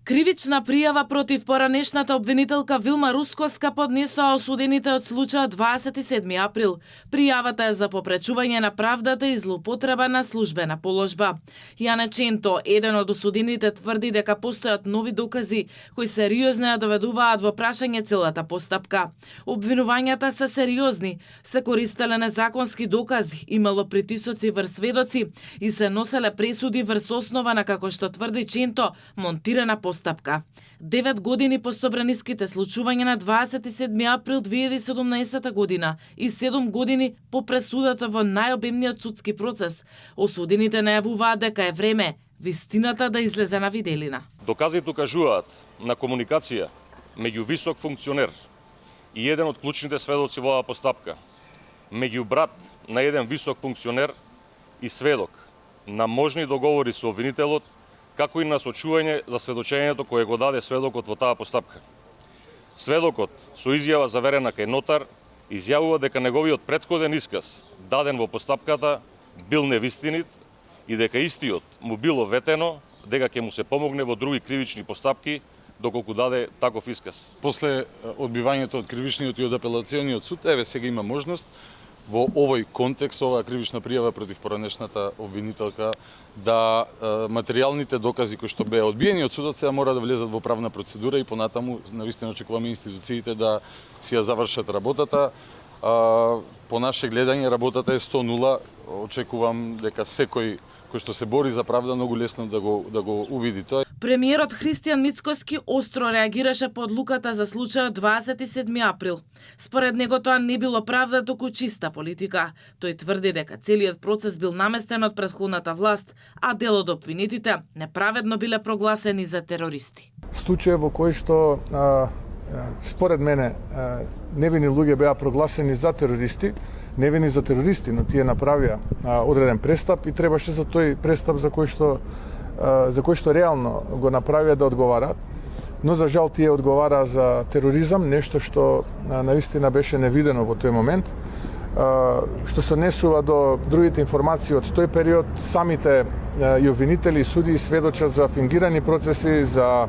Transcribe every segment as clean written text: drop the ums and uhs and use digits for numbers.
Кривична пријава против поранешната обвинителка Вилма Рускоска поднесоа осудените од случајот 27 април. Пријавата е за попречување на правдата и злоупотреба на службена положба. Јане Ченто, еден од осудените, тврди дека постојат нови докази кои сериозно ја доведуваат во прашање целата постапка. Обвинувањата се сериозни, се користеле незаконски докази, имало притисоци врз сведоци и се носеле пресуди врз основа на, како што тврди Ченто, монтирана постапка. 9 години по собраниските случувања на 27 април 2017 година и 7 години по пресудата во најобемниот судски процес, осудените најавуваат дека е време вистината да излезе на виделина. Доказите укажуваат на комуникација меѓу висок функционер и еден од клучните сведоци во оваа постапка, меѓу брат на еден висок функционер и сведок на можни договори со обвинителот, како и насочување за сведочењето кое го даде сведокот во таа постапка. Сведокот, со изјава заверена кај нотар, изјавува дека неговиот претходен исказ, даден во постапката, бил невистинит и дека истиот му било ветено дека ќе му се помогне во други кривични постапки доколку даде таков исказ. После одбивањето од кривичниот и од апелациониот суд, еве сега има можност во овој контекст, оваа кривична пријава против поранешната обвинителка, да материјалните докази кои што беа одбиени од судот сега мора да влезат во правна процедура и понатаму навистина очекуваме институциите да си ја завршат работата. По наше гледање работата е 100-0. Очекувам дека секој кој што се бори за правда многу лесно да го увиди тоа. Премиерот Христијан Мицкоски остро реагираше по одлуката за случајот 27 април. Според него тоа не било правда, туку чиста политика. Тој тврди дека целиот процес бил наместен од претходната власт, а дел од обвинетите неправедно биле прогласени за терористи. Случај во кој што според мене невини луѓе беа прогласени за терористи, невини за терористи, но тие направија одреден престап и требаше за тој престап за кој што реално го направија да одговараат. Но за жал тие одговара за тероризам, нешто што навистина беше невидено во тој момент. Што се однесува до другите информации од тој период, самите и обвинители, суди сведочат за фингирани процеси, за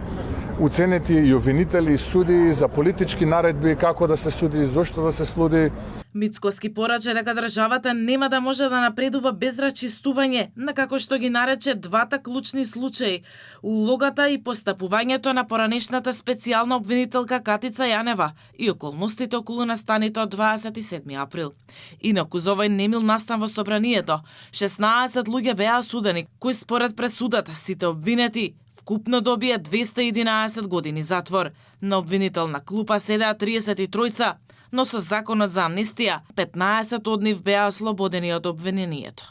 уценети и обвинители и суди, за политички наредби, како да се суди, зошто да се суди. Мицкоски порача дека државата нема да може да напредува без расчистување на, како што ги нарече, двата клучни случаи, улогата и постапувањето на поранешната специјална обвинителка Катица Јанева и околностите околу настаните од 27 април. Инаку за овој немил настан во собранието, 16 луѓе беа осудени, кои според пресудата сите обвинети вкупно добија 211 години затвор. На обвинителна клупа седеа 33, но со законот за амнестија 15 од нив беа ослободени од обвинението.